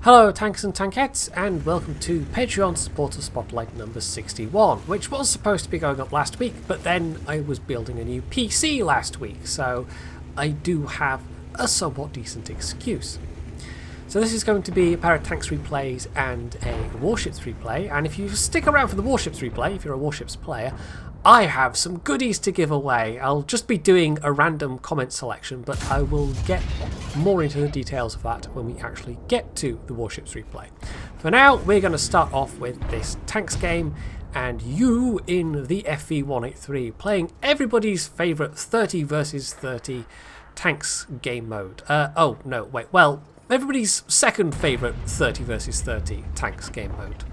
Hello tanks and tankettes, and welcome to Patreon Supporter Spotlight number 61, which was supposed to be going up last week, but then I was building a new PC last week, so I do have a somewhat decent excuse. So this is going to be a pair of tanks replays and a Warships replay, and if you stick around for the Warships replay, if you're a Warships player, I have some goodies to give away. I'll just be doing a random comment selection, but I will get more into the details of that when we actually get to the Warships replay. For now, we're going to start off with this tanks game, and you in the FV183 playing everybody's favourite 30 versus 30 tanks game mode. Everybody's second favourite 30 versus 30 tanks game mode.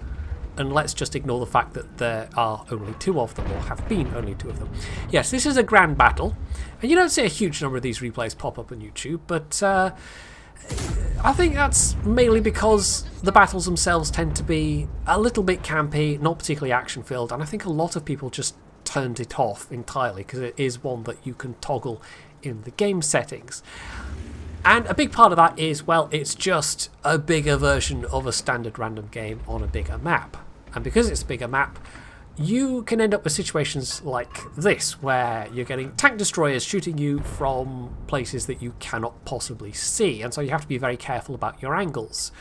And let's just ignore the fact that there are only two of them, or have been only two of them. Yes, this is a grand battle, and you don't see a huge number of these replays pop up on YouTube, but I think that's mainly because the battles themselves tend to be a little bit campy, not particularly action-filled, and I think a lot of people just turned it off entirely, because it is one that you can toggle in the game settings. And a big part of that is, well, it's just a bigger version of a standard random game on a bigger map. And because it's a bigger map, you can end up with situations like this, where you're getting tank destroyers shooting you from places that you cannot possibly see. And so you have to be very careful about your angles.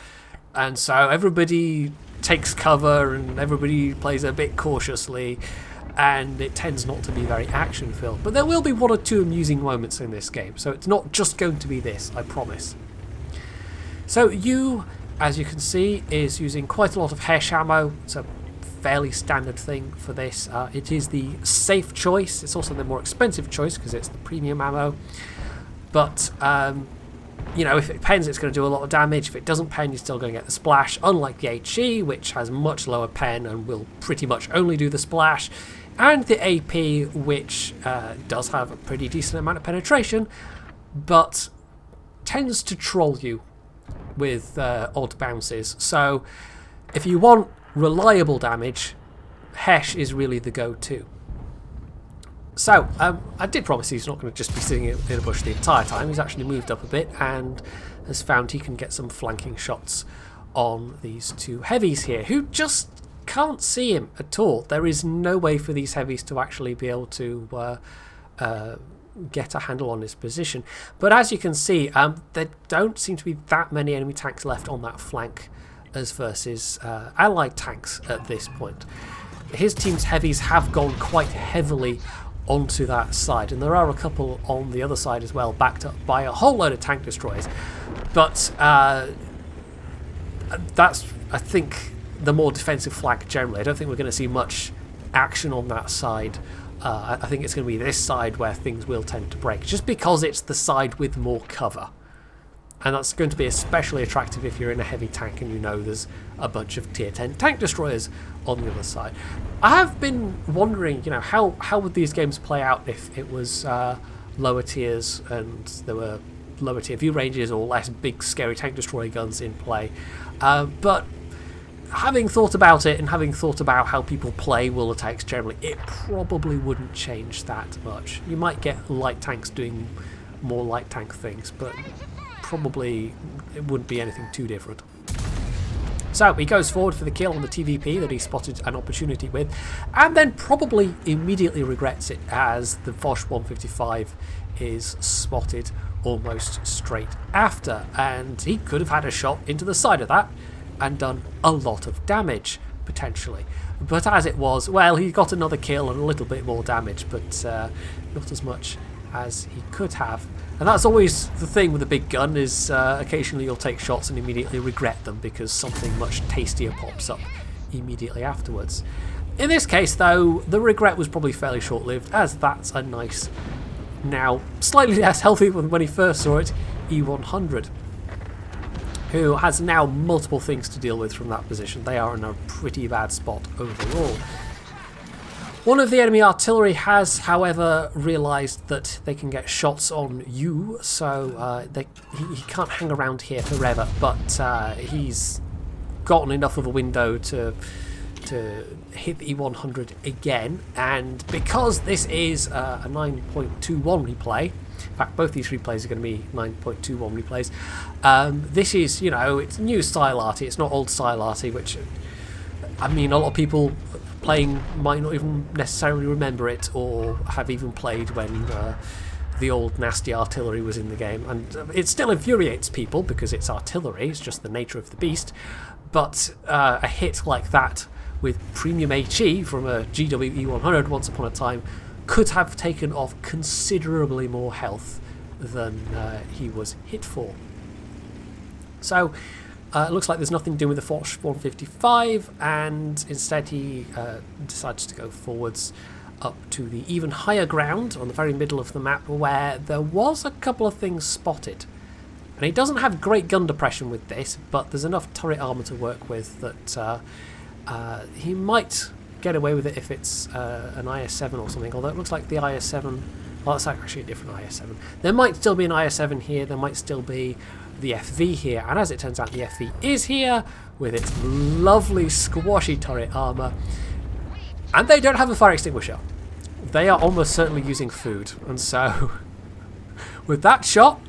And so everybody takes cover and everybody plays a bit cautiously. And it tends not to be very action-filled. But there will be one or two amusing moments in this game, so it's not just going to be this, I promise. So you, as you can see, is using quite a lot of Hesh ammo. It's a fairly standard thing for this. It is the safe choice. It's also the more expensive choice because it's the premium ammo. But, you know, if it pens, it's going to do a lot of damage. If it doesn't pen, you're still going to get the splash, unlike the HE, which has much lower pen and will pretty much only do the splash. And the AP, which does have a pretty decent amount of penetration, but tends to troll you with odd bounces. So if you want reliable damage, Hesh is really the go-to. So I did promise he's not going to just be sitting in a bush the entire time. He's actually moved up a bit and has found he can get some flanking shots on these two heavies here, who just can't see him at all. There is no way for these heavies to actually be able to get a handle on his position. But as you can see, there don't seem to be that many enemy tanks left on that flank as versus allied tanks at this point. His team's heavies have gone quite heavily onto that side, and there are a couple on the other side as well, backed up by a whole load of tank destroyers. But that's, I think, the more defensive flank generally. I don't think we're going to see much action on that side. I think it's going to be this side where things will tend to break, just because it's the side with more cover. And that's going to be especially attractive if you're in a heavy tank and you know there's a bunch of tier 10 tank destroyers on the other side. I have been wondering, you know, how would these games play out if it was lower tiers and there were lower tier view ranges or less big scary tank destroyer guns in play. But having thought about it and having thought about how people play World of Tanks generally, it probably wouldn't change that much. You might get light tanks doing more light tank things, but probably it wouldn't be anything too different. So he goes forward for the kill on the TVP that he spotted an opportunity with, and then probably immediately regrets it as the Vosh 155 is spotted almost straight after, and he could have had a shot into the side of that and done a lot of damage, potentially. But as it was, well, he got another kill and a little bit more damage, but not as much as he could have. And that's always the thing with a big gun, is occasionally you'll take shots and immediately regret them because something much tastier pops up immediately afterwards. In this case, though, the regret was probably fairly short-lived, as that's a nice, now slightly less healthy than when he first saw it, E100. Who has now multiple things to deal with from that position. They are in a pretty bad spot overall. One of the enemy artillery has, however, realised that they can get shots on you, so he can't hang around here forever, but he's gotten enough of a window to to hit the E100 again, and because this is a 9.21 replay, in fact both these replays are going to be 9.21 replays, this is, you know, it's new style arty, it's not old style arty, which, I mean, a lot of people playing might not even necessarily remember it, or have even played when the old nasty artillery was in the game, and it still infuriates people because it's artillery, it's just the nature of the beast. But a hit like that with premium HE from a GW E100 once upon a time could have taken off considerably more health than he was hit for. So it looks like there's nothing doing with the Force 155, and instead he decides to go forwards up to the even higher ground on the very middle of the map, where there was a couple of things spotted. And he doesn't have great gun depression with this, but there's enough turret armour to work with that he might get away with it if it's an IS-7 or something, although it looks like the IS-7, well, that's actually a different IS-7. There might still be an IS-7 here, there might still be the FV here, and as it turns out the FV is here with its lovely squashy turret armour. And they don't have a fire extinguisher. They are almost certainly using food. And so, with that shot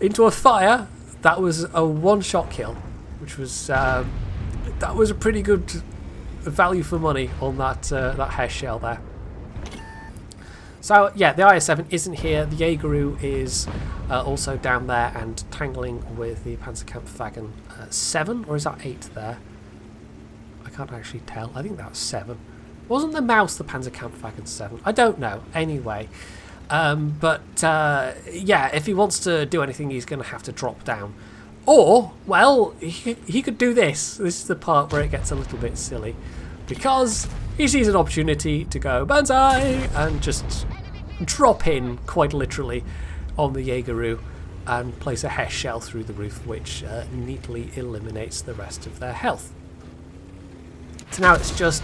into a fire, that was a one-shot kill, which was that was a pretty good value for money on that that hair shell there. So yeah, the IS-7 isn't here. The Jägeru is also down there and tangling with the Panzerkampfwagen 7, or is that 8 there? I can't actually tell. I think that's 7. Wasn't the mouse the Panzerkampfwagen 7? I don't know. Anyway, but yeah, if he wants to do anything, he's going to have to drop down. Or, well, he could do this. This is the part where it gets a little bit silly, because he sees an opportunity to go banzai and just drop in, quite literally, on the Jägeru and place a Hess shell through the roof, which neatly eliminates the rest of their health. So now it's just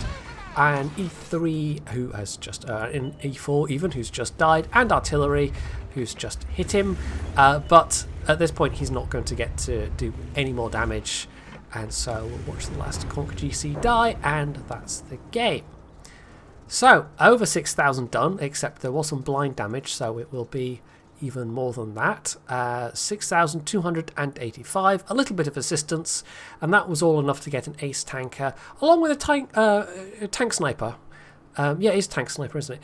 an E3 who has just, an E4 even, who's just died, and artillery who's just hit him, but at this point he's not going to get to do any more damage, and so we'll watch the last Conquer GC die, and that's the game. So, over 6,000 done, except there was some blind damage, so it will be even more than that. 6,285, a little bit of assistance, and that was all enough to get an ace tanker, along with a tank sniper. Yeah, it is tank sniper, isn't it?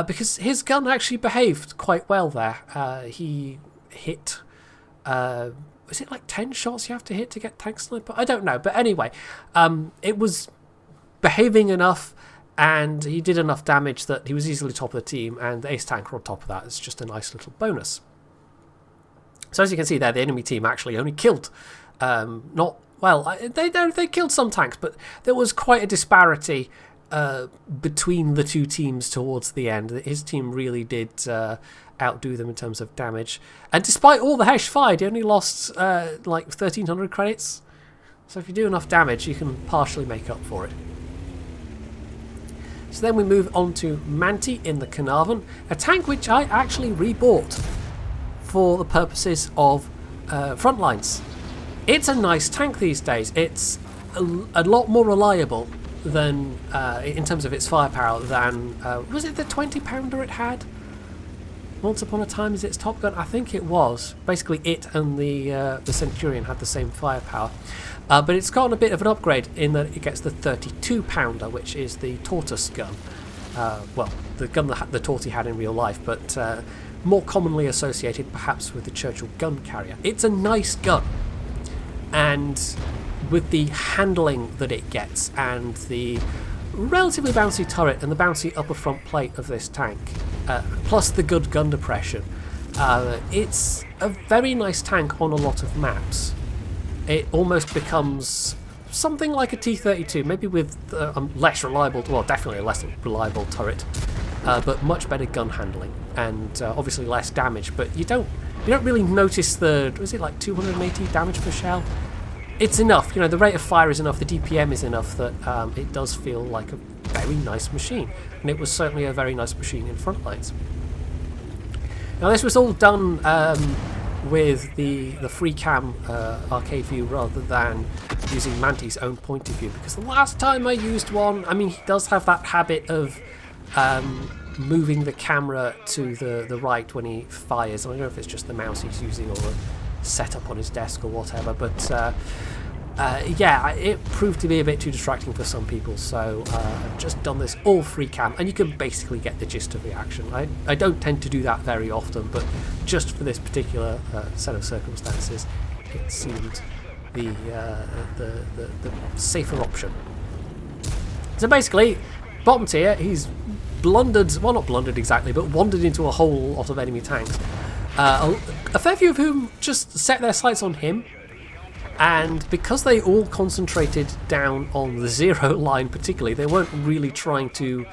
Because his gun actually behaved quite well there. He hit, is it like 10 shots you have to hit to get tank sniper? I don't know, but anyway, it was behaving enough, and he did enough damage that he was easily top of the team, and the ace tanker on top of that is just a nice little bonus. So as you can see there, the enemy team actually only killed, they killed some tanks, but there was quite a disparity between the two teams towards the end. His team really did outdo them in terms of damage, and despite all the Hesh fired, he only lost like 1,300 credits. So if you do enough damage, you can partially make up for it. So then we move on to Manti in the Canal, a tank which I actually rebought for the purposes of front lines. It's a nice tank these days. It's a lot more reliable than in terms of its firepower than was it the 20-pounder it had once upon a time as its top gun? I think it was. Basically it and the Centurion had the same firepower, but it's gotten a bit of an upgrade in that it gets the 32-pounder, which is the Tortoise gun. Well, the gun that the Torty had in real life, but more commonly associated perhaps with the Churchill gun carrier. It's a nice gun, and with the handling that it gets and the relatively bouncy turret and the bouncy upper front plate of this tank, plus the good gun depression, it's a very nice tank on a lot of maps. It almost becomes something like a T-32, maybe with less reliable, well, definitely a less reliable turret, but much better gun handling, and obviously less damage. But you don't really notice the, was it like 280 damage per shell? It's enough, the rate of fire is enough, the DPM is enough that it does feel like a very nice machine, and it was certainly a very nice machine in front lines. Now this was all done with the free cam arcade view rather than using Manty's own point of view, because the last time I used one, I mean, he does have that habit of moving the camera to the right when he fires. I don't know if it's just the mouse he's using or a setup on his desk or whatever, but yeah, it proved to be a bit too distracting for some people, so I've just done this all free cam, and you can basically get the gist of the action. I don't tend to do that very often, but just for this particular set of circumstances, it seemed the safer option. So basically, bottom tier, he's blundered, well, not blundered exactly, but wandered into a whole lot of enemy tanks. A fair few of whom just set their sights on him, and because they all concentrated down on the 0 line particularly, they weren't really trying to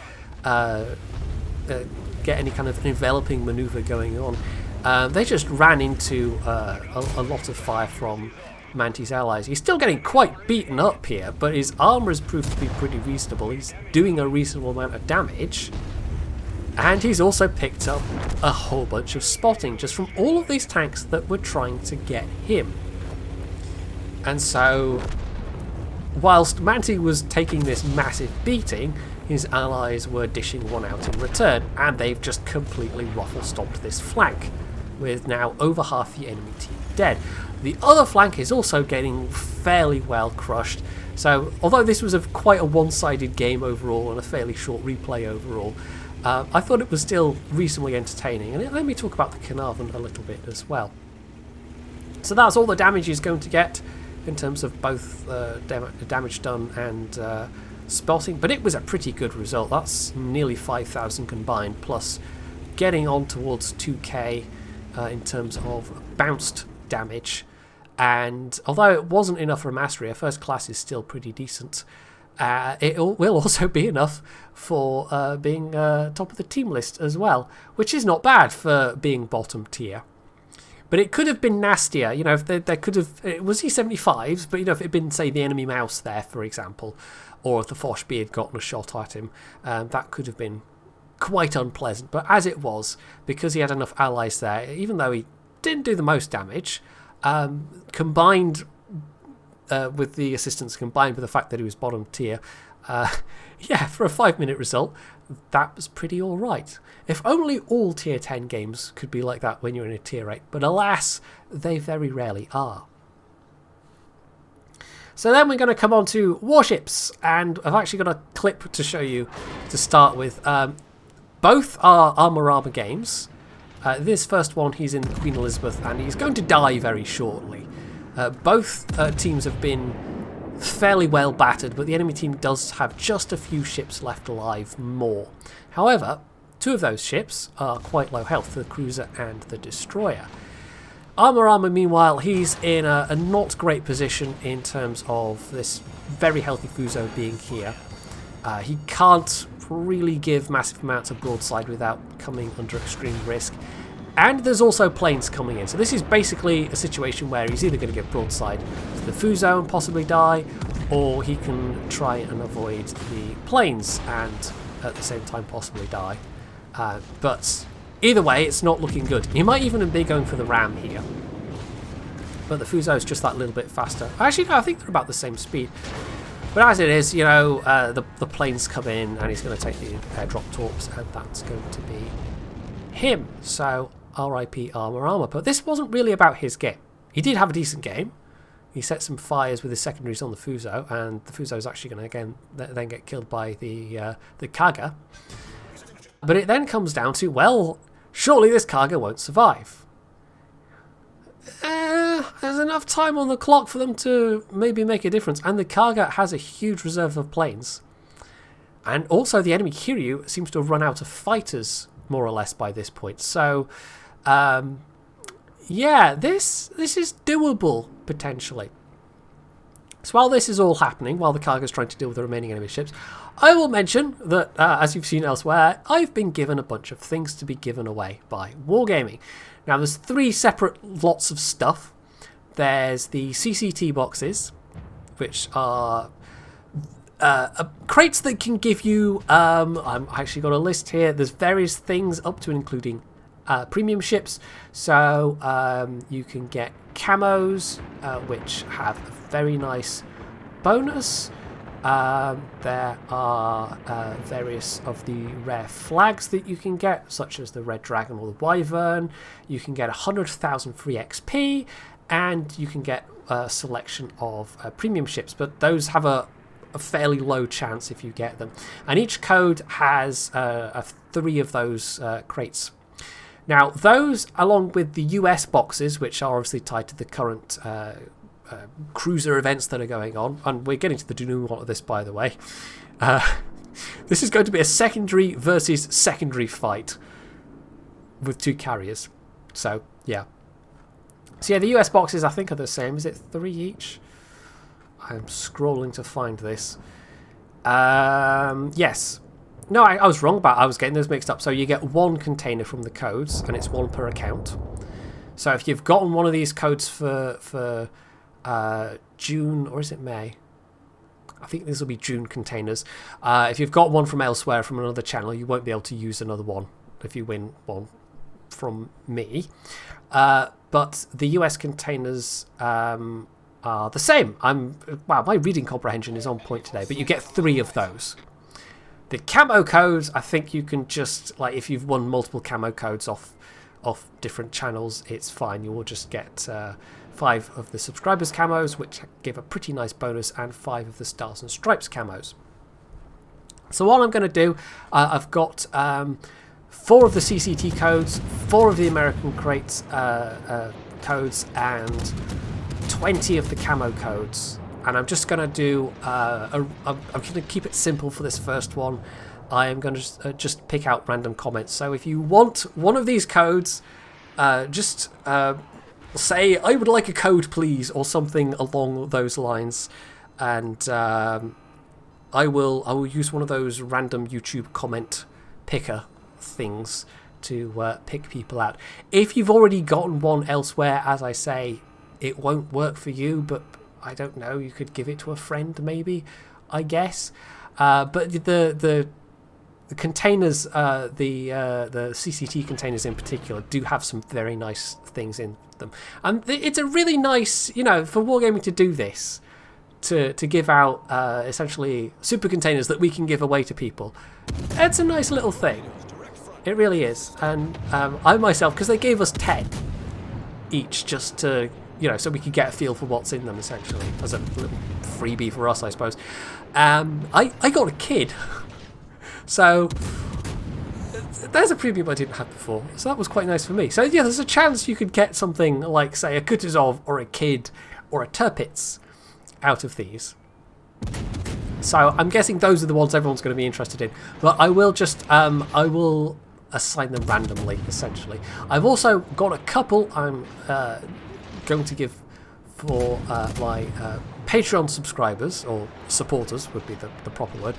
get any kind of enveloping manoeuvre going on. They just ran into a lot of fire from Manty's allies. He's still getting quite beaten up here, but his armour has proved to be pretty reasonable. He's doing a reasonable amount of damage, and he's also picked up a whole bunch of spotting just from all of these tanks that were trying to get him. And so, whilst Manty was taking this massive beating, his allies were dishing one out in return, and they've just completely ruffle-stomped this flank, with now over half the enemy team dead. The other flank is also getting fairly well crushed, so although this was quite a one-sided game overall and a fairly short replay overall, I thought it was still reasonably entertaining, and let me talk about the Canal a little bit as well. So that's all the damage he's going to get in terms of both damage done and spotting, but it was a pretty good result. That's nearly 5,000 combined, plus getting on towards 2k in terms of bounced damage. And although it wasn't enough for a mastery, a first class is still pretty decent. It will also be enough for being top of the team list as well, which is not bad for being bottom tier. But it could have been nastier, you know, if they could have, it was E75s, but you know, if it had been, say, the enemy mouse there, for example, or if the Foshby had gotten a shot at him, that could have been quite unpleasant. But as it was, because he had enough allies there, even though he didn't do the most damage, combined with the assistance, combined with the fact that he was bottom tier, yeah, for a 5-minute result, that was pretty alright. If only all tier 10 games could be like that when you're in a tier 8, but alas, they very rarely are. So then we're going to come on to Warships, and I've actually got a clip to show you to start with. Both are Armour games. This first one, he's in Queen Elizabeth, and he's going to die very shortly. Both teams have been fairly well battered, but the enemy team does have just a few ships left alive more. However, two of those ships are quite low health, the cruiser and the destroyer. Armour, meanwhile, he's in a not great position in terms of this very healthy Fuso being here. He can't really give massive amounts of broadside without coming under extreme risk. And there's also planes coming in. So this is basically a situation where he's either going to get broadside to the Fuso and possibly die, or he can try and avoid the planes and at the same time possibly die. But either way, it's not looking good. He might even be going for the ram here. But the Fuso is just that little bit faster. Actually, no, I think they're about the same speed. But as it is, you know, the planes come in and he's going to take the airdrop torps, and that's going to be him. So RIP Armour. But this wasn't really about his game. He did have a decent game. He set some fires with his secondaries on the Fuso, and the Fuso is actually going to then get killed by the Kaga. But it then comes down to, well, surely this Kaga won't survive. There's enough time on the clock for them to maybe make a difference, and the Kaga has a huge reserve of planes. And also the enemy Kiryu seems to have run out of fighters, more or less, by this point. So, yeah, this is doable, potentially. So while this is all happening, while the Kaga's trying to deal with the remaining enemy ships, I will mention that, as you've seen elsewhere, I've been given a bunch of things to be given away by Wargaming. Now, there's 3 separate lots of stuff. There's the CCT boxes, which are crates that can give you, I've actually got a list here, there's various things up to and including premium ships. So you can get camos, which have a very nice bonus. There are various of the rare flags that you can get, such as the Red Dragon or the Wyvern. You can get 100,000 free XP, and you can get a selection of premium ships, but those have a fairly low chance if you get them. And each code has 3 of those crates. Now, those, along with the US boxes, which are obviously tied to the current cruiser events that are going on, and we're getting to the denouement of this, by the way. This is going to be a secondary versus secondary fight with 2 carriers. So, yeah. So, yeah, the US boxes, I think, are the same. Is it 3 each? I'm scrolling to find this. Yes. No, I was wrong about I was getting those mixed up. So you get 1 container from the codes, and it's 1 per account. So if you've gotten one of these codes for June, or is it May? I think this will be June containers. If you've got one from elsewhere, from another channel, you won't be able to use another one if you win one from me. But the US containers are the same. Wow, my reading comprehension is on point today, but you get 3 of those. The camo codes, I think you can just, like, if you've won multiple camo codes off different channels, it's fine. You will just get 5 of the subscribers camos, which give a pretty nice bonus, and 5 of the stars and stripes camos. So what I'm going to do, I've got 4 of the CCT codes, 4 of the American crates codes, and 20 of the camo codes. And I'm just going to do, I'm going to keep it simple for this first one. I am going to just pick out random comments. So if you want one of these codes, just say, I would like a code, please, or something along those lines. And I will use one of those random YouTube comment picker things to pick people out. If you've already gotten one elsewhere, as I say, it won't work for you, but I don't know, you could give it to a friend maybe, I guess. But the containers, the CCT containers in particular, do have some very nice things in them. And it's a really nice, for Wargaming to do this, to give out essentially super containers that we can give away to people. It's a nice little thing. It really is. And I myself, because they gave us 10 each just to, so we could get a feel for what's in them, essentially, as a little freebie for us, I suppose. I got a kid. So there's a premium I didn't have before. So that was quite nice for me. So yeah, there's a chance you could get something like, say, a Kutuzov or a Kid or a Tirpitz out of these. So I'm guessing those are the ones everyone's going to be interested in. But I will just, I will assign them randomly, essentially. I've also got a couple I'm going to give for my Patreon subscribers, or supporters would be the proper word,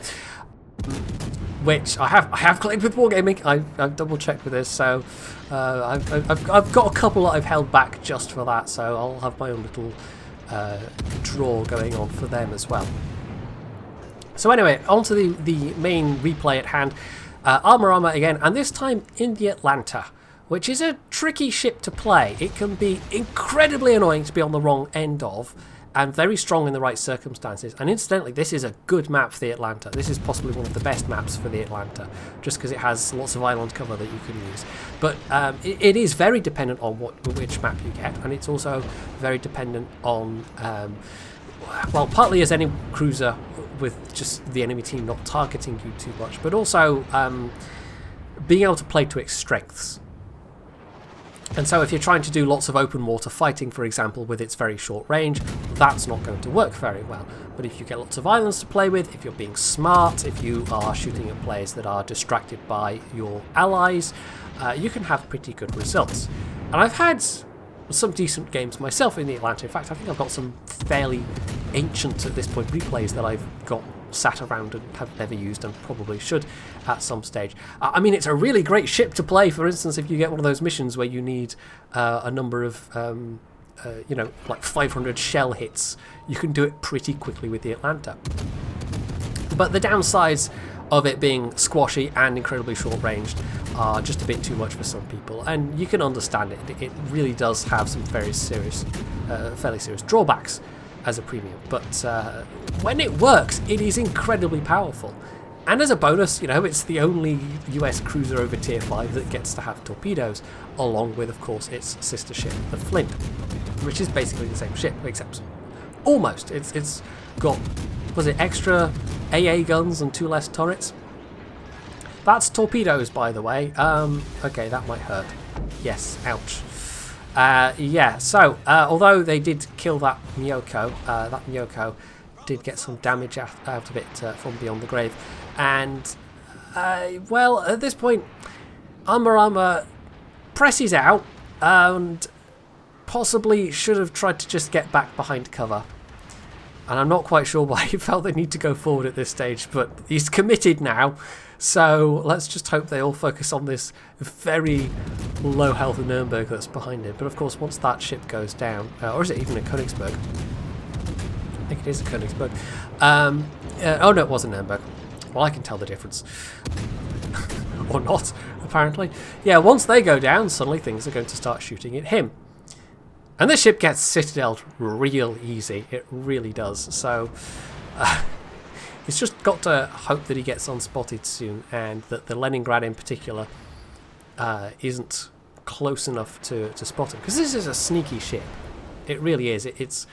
which I have collected with Wargaming. I've double checked with this, so I've got a couple that I've held back just for that, so I'll have my own little draw going on for them as well. So anyway, on to the main replay at hand. Armor again, and this time in the Atlanta, which is a tricky ship to play. It can be incredibly annoying to be on the wrong end of, and very strong in the right circumstances. And incidentally, this is a good map for the Atlanta. This is possibly one of the best maps for the Atlanta, just because it has lots of island cover that you can use. But it is very dependent on which map you get, and it's also very dependent on, well, partly as any cruiser with just the enemy team not targeting you too much, but also being able to play to its strengths. And so if you're trying to do lots of open water fighting, for example, with its very short range, that's not going to work very well. But if you get lots of islands to play with, if you're being smart, if you are shooting at players that are distracted by your allies, you can have pretty good results. And I've had some decent games myself in the Atlanta. In fact, I think I've got some fairly ancient, at this point, replays that I've got sat around and have never used and probably should at some stage. I mean, it's a really great ship to play, for instance, if you get one of those missions where you need a number of, like 500 shell hits. You can do it pretty quickly with the Atlanta. But the downsides of it being squashy and incredibly short-ranged are just a bit too much for some people, and you can understand it. It really does have some very serious, fairly serious drawbacks as a premium, but when it works, it is incredibly powerful. And as a bonus, you know, it's the only US cruiser over tier 5 that gets to have torpedoes, along with, of course, its sister ship, the Flint, which is basically the same ship, except almost. It's got, was it extra AA guns and 2 less turrets? That's torpedoes, by the way. Okay, that might hurt. Yes, ouch. Yeah, so, although they did kill that Myoko did get some damage out of it from beyond the grave. And, well, at this point, Armor presses out and possibly should have tried to just get back behind cover. And I'm not quite sure why he felt they need to go forward at this stage, but he's committed now. So let's just hope they all focus on this very low health Nuremberg that's behind him. But of course, once that ship goes down, or is it even a Königsberg? I think it is a Königsberg. Oh no, it was a Nuremberg. Well, I can tell the difference. Or not, apparently. Yeah, once they go down, suddenly things are going to start shooting at him. And this ship gets citadeled real easy. It really does. So, he's just got to hope that he gets unspotted soon, and that the Leningrad in particular isn't close enough to spot him. Because this is a sneaky ship. It really is. It's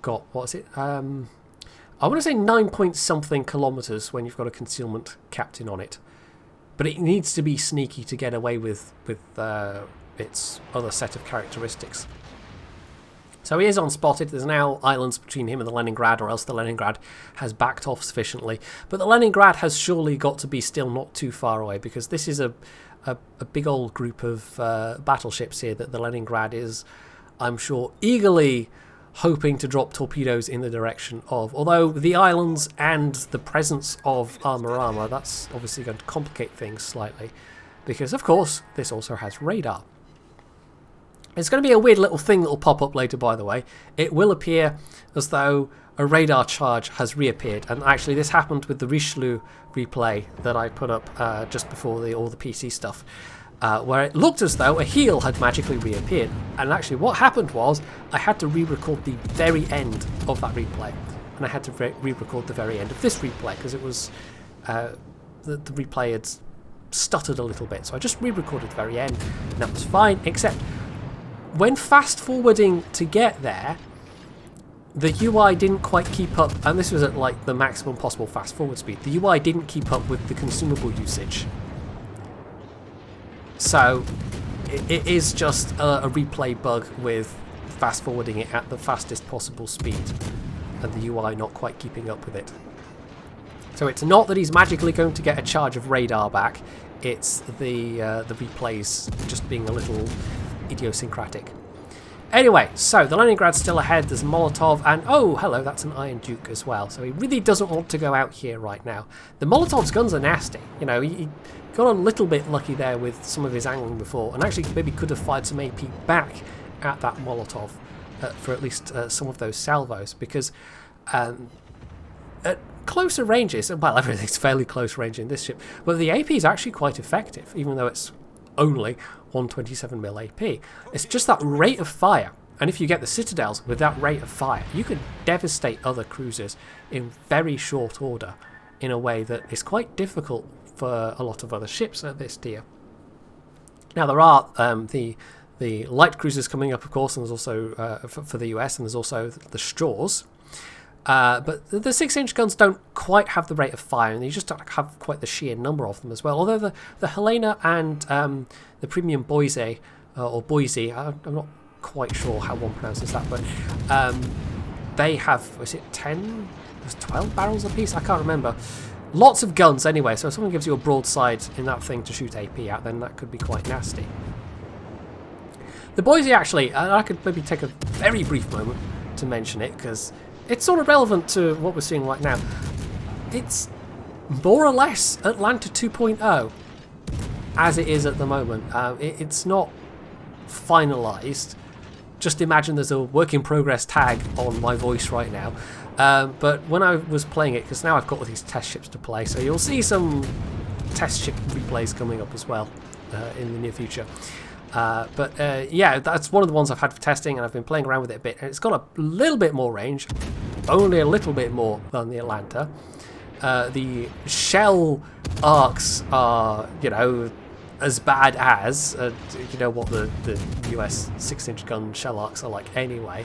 got, what's it? I want to say 9-point-something kilometers when you've got a concealment captain on it. But it needs to be sneaky to get away with its other set of characteristics. So he is unspotted. There's now islands between him and the Leningrad, or else the Leningrad has backed off sufficiently. But the Leningrad has surely got to be still not too far away, because this is a big old group of battleships here that the Leningrad is, I'm sure, eagerly hoping to drop torpedoes in the direction of. Although the islands and the presence of armor, that's obviously going to complicate things slightly, because of course this also has radar. It's going to be a weird little thing that will pop up later, by the way. It will appear as though a radar charge has reappeared, and actually this happened with the Richelieu replay that I put up just before all the PC stuff, where it looked as though a heel had magically reappeared. And actually what happened was I had to re-record the very end of that replay, and I had to re-record the very end of this replay, because it was the replay had stuttered a little bit, so I just re-recorded the very end, and that was fine, except when fast forwarding to get there, the UI didn't quite keep up, and this was at like the maximum possible fast forward speed. The UI didn't keep up with the consumable usage. So it is just a replay bug with fast forwarding it at the fastest possible speed, and the UI not quite keeping up with it. So it's not that he's magically going to get a charge of radar back, it's the replays just being a little idiosyncratic. Anyway, so the Leningrad's still ahead, there's Molotov, and oh, hello, that's an Iron Duke as well, so he really doesn't want to go out here right now. The Molotov's guns are nasty, you know, he got a little bit lucky there with some of his angling before, and actually maybe could have fired some AP back at that Molotov for at least some of those salvos, because at closer ranges, well, everything's fairly close range in this ship, but the AP is actually quite effective, even though it's only 127mm AP. It's just that rate of fire, and if you get the citadels with that rate of fire, you can devastate other cruisers in very short order in a way that is quite difficult for a lot of other ships at this tier. Now there are the light cruisers coming up, of course, and there's also for the US, and there's also the Straws. But the 6-inch guns don't quite have the rate of fire, and you just don't have quite the sheer number of them as well. Although the Helena and the Premium Boise, or Boise, I'm not quite sure how one pronounces that, but they have, was it 10? There's 12 barrels apiece? I can't remember. Lots of guns anyway, so if someone gives you a broadside in that thing to shoot AP at, then that could be quite nasty. The Boise, actually, I could maybe take a very brief moment to mention it, because it's sort of relevant to what we're seeing right now. It's more or less Atlanta 2.0 as it is at the moment. It's not finalised, just imagine there's a work in progress tag on my voice right now. But when I was playing it, because now I've got all these test ships to play, so you'll see some test ship replays coming up as well in the near future. Yeah, that's one of the ones I've had for testing, and I've been playing around with it a bit, and it's got a little bit more range, only a little bit more than the Atlanta. The shell arcs are, you know, as bad as, you know what the US 6-inch gun shell arcs are like anyway.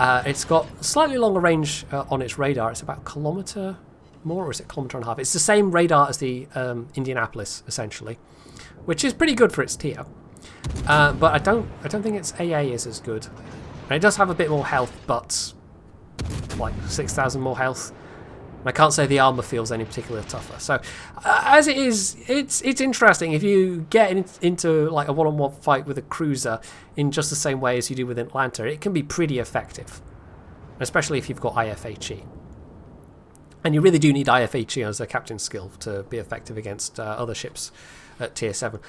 It's got slightly longer range on its radar. It's about a kilometre more, or is it a kilometre and a half? It's the same radar as the Indianapolis, essentially, which is pretty good for its tier. But I don't think its AA is as good. And it does have a bit more health, but like 6,000 more health. And I can't say the armour feels any particularly tougher. So as it is, it's interesting. If you get into like a one-on-one fight with a cruiser in just the same way as you do with Atlanta, it can be pretty effective, especially if you've got IFHE. And you really do need IFHE as a captain's skill to be effective against other ships at tier 7.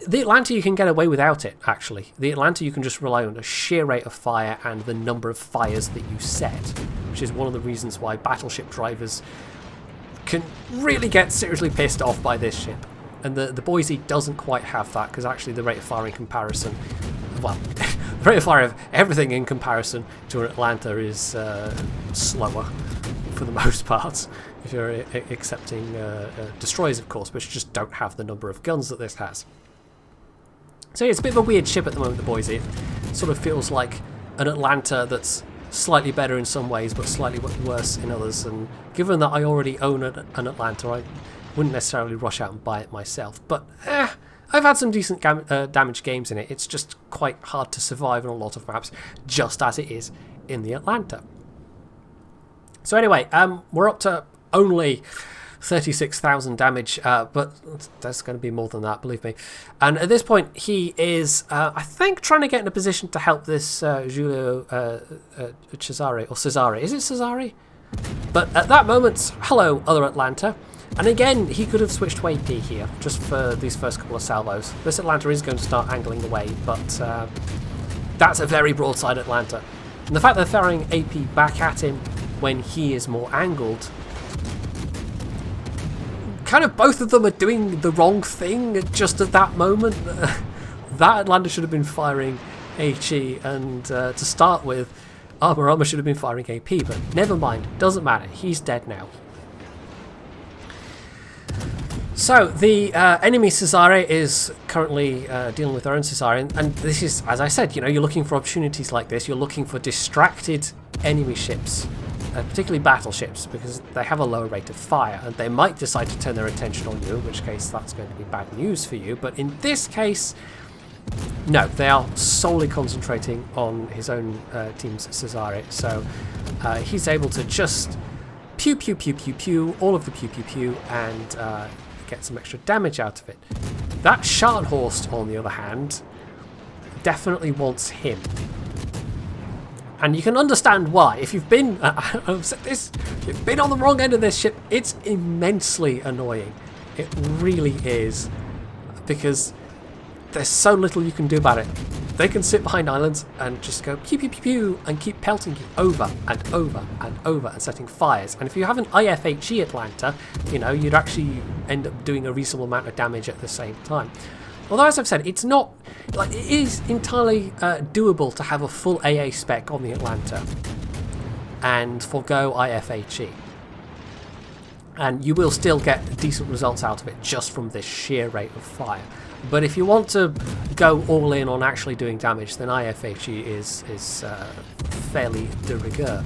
The Atlanta, you can get away without it, actually. The Atlanta, you can just rely on the sheer rate of fire and the number of fires that you set, which is one of the reasons why battleship drivers can really get seriously pissed off by this ship. And the Boise doesn't quite have that, because actually the rate of fire in comparison, well, the rate of fire of everything in comparison to an Atlanta is slower for the most part, if you're accepting destroyers, of course, which just don't have the number of guns that this has. So yeah, it's a bit of a weird ship at the moment, the Boise. It sort of feels like an Atlanta that's slightly better in some ways, but slightly worse in others. And given that I already own an Atlanta, I wouldn't necessarily rush out and buy it myself. But I've had some decent damage games in it. It's just quite hard to survive on a lot of maps, just as it is in the Atlanta. So anyway, we're up to only 36,000 damage, but there's going to be more than that, believe me. And at this point, he is, I think, trying to get in a position to help this Giulio Cesare, or Cesare. Is it Cesare? But at that moment, hello, other Atlanta. And again, he could have switched to AP here, just for these first couple of salvos. This Atlanta is going to start angling away, but that's a very broadside Atlanta. And the fact they're throwing AP back at him when he is more angled, kind of both of them are doing the wrong thing just at that moment. That Atlanta should have been firing HE, and to start with, Armor should have been firing AP, but never mind, doesn't matter, he's dead now. So, the enemy Cesare is currently dealing with their own Cesare, and this is, as I said, you know, you're looking for opportunities like this, you're looking for distracted enemy ships, particularly battleships, because they have a lower rate of fire, and they might decide to turn their attention on you, in which case that's going to be bad news for you. But in this case, no, they are solely concentrating on his own team's Cesare, so he's able to just pew pew pew pew pew, all of the pew pew pew, and get some extra damage out of it. That Scharnhorst, on the other hand, definitely wants him. And you can understand why. If you've been, I've said this, if you've been on the wrong end of this ship, it's immensely annoying. It really is. Because there's so little you can do about it. They can sit behind islands and just go pew pew pew pew and keep pelting you over and over and over and setting fires. And if you have an IFHE Atlanta, you know, you'd actually end up doing a reasonable amount of damage at the same time. Although, as I've said, it's not, like, it is entirely doable to have a full AA spec on the Atlanta and forgo IFHE. And you will still get decent results out of it just from this sheer rate of fire. But if you want to go all in on actually doing damage, then IFHE is fairly de rigueur.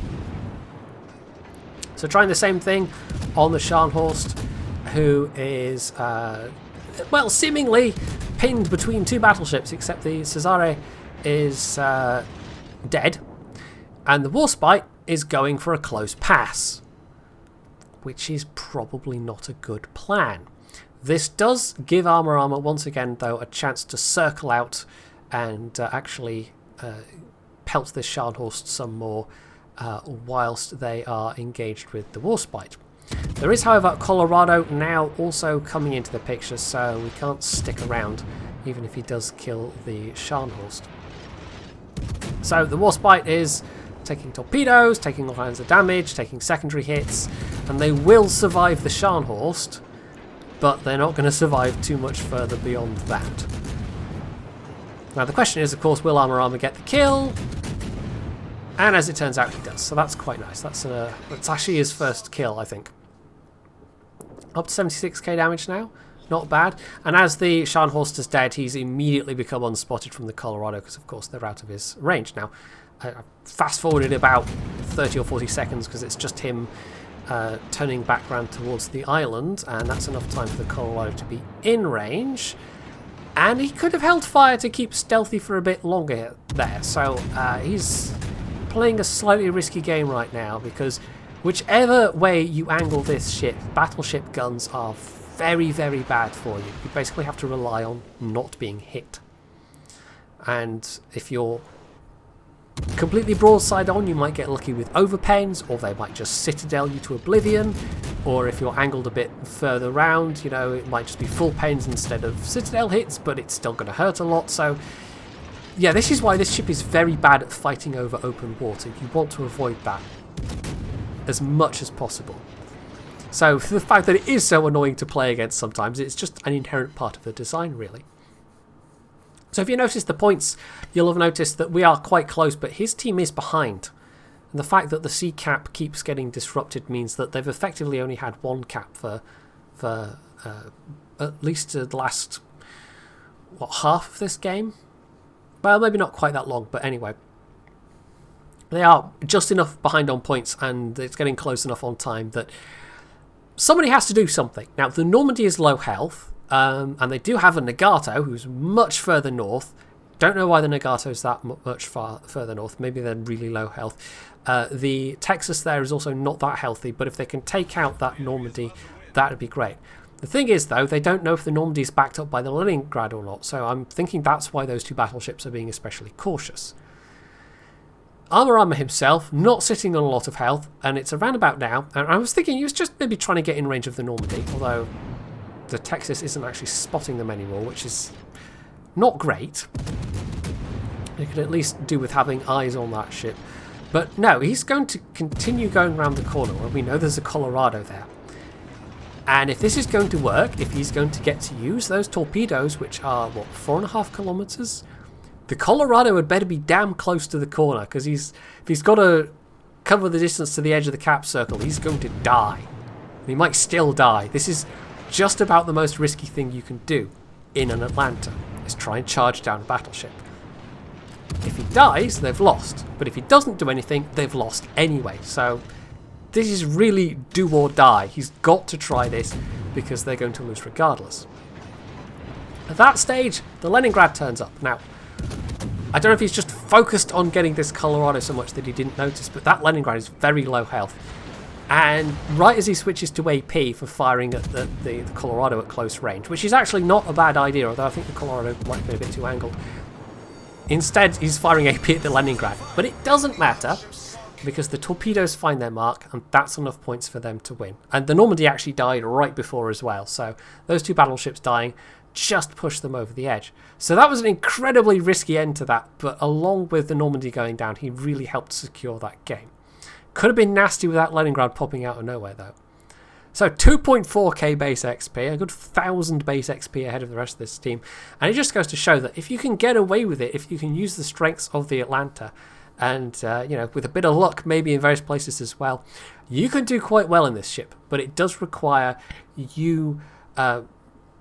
So trying the same thing on the Scharnhorst, who is, well, seemingly pinned between two battleships, except the Cesare is dead, and the Warspite is going for a close pass, which is probably not a good plan. This does give Armor once again, though, a chance to circle out and actually pelt this Scharnhorst some more whilst they are engaged with the Warspite. There is, however, Colorado now also coming into the picture, so we can't stick around, even if he does kill the Scharnhorst. So the Warspite is taking torpedoes, taking all kinds of damage, taking secondary hits, and they will survive the Scharnhorst, but they're not going to survive too much further beyond that. Now the question is, of course, will Armor get the kill? And as it turns out, he does, so that's quite nice. That's actually his first kill, I think. Up to 76k damage now. Not bad. And as the Scharnhorst is dead, he's immediately become unspotted from the Colorado because, of course, they're out of his range. Now, I fast-forwarded about 30 or 40 seconds because it's just him turning back round towards the island, and that's enough time for the Colorado to be in range. And he could have held fire to keep stealthy for a bit longer there. So he's playing a slightly risky game right now because whichever way you angle this ship, battleship guns are very, very bad for you. You basically have to rely on not being hit. And if you're completely broadside on, you might get lucky with overpens, or they might just citadel you to oblivion. Or if you're angled a bit further round, you know, it might just be full pens instead of citadel hits, but it's still going to hurt a lot. So yeah, this is why this ship is very bad at fighting over open water. You want to avoid that as much as possible. So the fact that it is so annoying to play against sometimes, it's just an inherent part of the design, really. So if you notice the points, you'll have noticed that we are quite close, but his team is behind. And the fact that the sea cap keeps getting disrupted means that they've effectively only had one cap for at least the last, half of this game? Well, maybe not quite that long, but anyway. They are just enough behind on points, and it's getting close enough on time that somebody has to do something. Now, the Normandy is low health, and they do have a Nagato, who's much further north. Don't know why the Nagato's that much further north. Maybe they're really low health. The Texas there is also not that healthy, but if they can take out that Normandy, that would be great. The thing is, though, they don't know if the Normandy is backed up by the Leningrad or not, so I'm thinking that's why those two battleships are being especially cautious. Armor himself, not sitting on a lot of health, and it's around about now. And I was thinking he was just maybe trying to get in range of the Normandy, although the Texas isn't actually spotting them anymore, which is not great. You could at least do with having eyes on that ship. But no, he's going to continue going around the corner, and we know there's a Colorado there. And if this is going to work, if he's going to get to use those torpedoes, which are, 4.5 kilometers? The Colorado had better be damn close to the corner, because if he's got to cover the distance to the edge of the cap circle, he's going to die. He might still die. This is just about the most risky thing you can do in an Atlanta, is try and charge down a battleship. If he dies, they've lost. But if he doesn't do anything, they've lost anyway. So this is really do or die. He's got to try this because they're going to lose regardless. At that stage, the Leningrad turns up. Now, I don't know if he's just focused on getting this Colorado so much that he didn't notice, but that Leningrad is very low health. And right as he switches to AP for firing at the Colorado at close range, which is actually not a bad idea, although I think the Colorado might be a bit too angled. Instead, he's firing AP at the Leningrad. But it doesn't matter, because the torpedoes find their mark, and that's enough points for them to win. And the Normandy actually died right before as well, so those two battleships dying just pushed them over the edge. So that was an incredibly risky end to that, but along with the Normandy going down, he really helped secure that game. Could have been nasty with that Leningrad popping out of nowhere, though. So 2.4k base XP, a good 1,000 base XP ahead of the rest of this team. And it just goes to show that if you can get away with it, if you can use the strengths of the Atlanta, and with a bit of luck maybe in various places as well, you can do quite well in this ship. But it does require you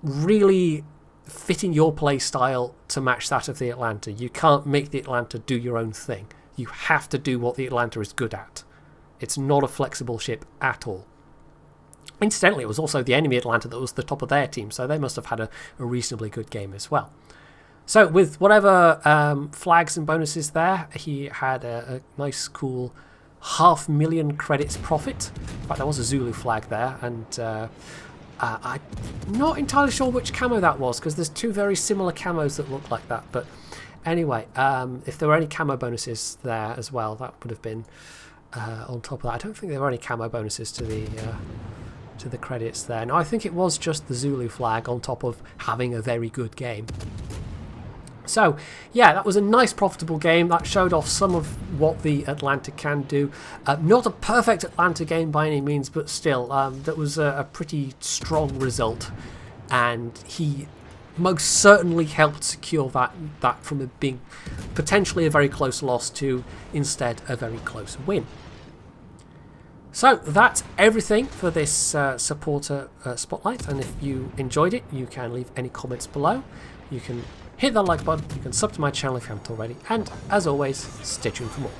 really fitting your play style to match that of the Atlanta. You can't make the Atlanta do your own thing. You have to do what the Atlanta is good at. It's not a flexible ship at all. Incidentally, it was also the enemy Atlanta that was the top of their team, so they must have had a reasonably good game as well. So with whatever flags and bonuses there, he had a nice, cool 500,000 credits profit. In fact, there was a Zulu flag there, and I'm not entirely sure which camo that was, because there's two very similar camos that look like that. But anyway, if there were any camo bonuses there as well, that would have been on top of that. I don't think there were any camo bonuses to the credits there. No, I think it was just the Zulu flag on top of having a very good game. So, yeah, that was a nice profitable game. That showed off some of what the Atlanta can do. Not a perfect Atlanta game by any means, but still, that was a pretty strong result. And he most certainly helped secure that from it being potentially a very close loss to instead a very close win. So that's everything for this supporter spotlight, and if you enjoyed it, you can leave any comments below. You can hit that like button, you can sub to my channel if you haven't already, and as always, stay tuned for more.